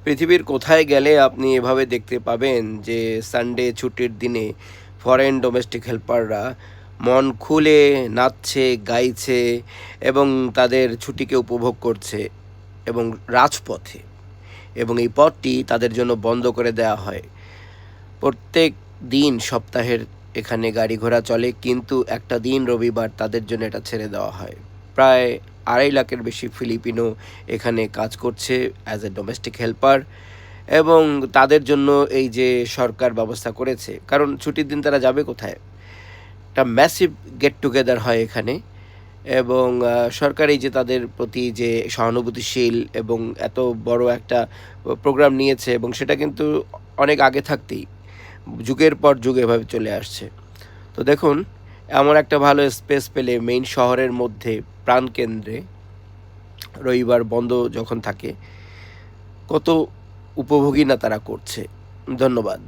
পৃথিবীর কোথায় গেলে আপনি এভাবে দেখতে পাবেন যে সানডে ছুটির দিনে ফরেন ডোমেস্টিক হেল্পাররা মন খুলে নাচছে, গাইছে এবং তাদের ছুটিকে উপভোগ করছে এবং রাজপথে, এবং এই পথটি তাদের জন্য বন্ধ করে দেওয়া হয়। প্রত্যেক দিন সপ্তাহের এখানে গাড়ি ঘোড়া চলে, কিন্তু একটা দিন রবিবার তাদের জন্য এটা ছেড়ে দেওয়া হয়। প্রায় 2.5 লাখের বেশি ফিলিপিনো এখানে কাজ করছে অ্যাজ এ ডোমেস্টিক হেল্পার, এবং তাদের জন্য এই যে সরকার ব্যবস্থা করেছে, কারণ ছুটির দিন তারা যাবে কোথায়? একটা ম্যাসিভ গেট টুগেদার হয় এখানে, এবং সরকার এই যে তাদের প্রতি যে সহানুভূতিশীল এবং এত বড় একটা প্রোগ্রাম নিয়েছে, এবং সেটা কিন্তু অনেক আগে থাকতেই যুগের পর যুগ এভাবে চলে আসছে। তো দেখুন, এমন একটা ভালো স্পেস পেলে মেইন শহরের মধ্যে প্রাণকেন্দ্রে রবিবার বন্ধ যখন থাকে, কত উপভোগী না তারা করছে। ধন্যবাদ।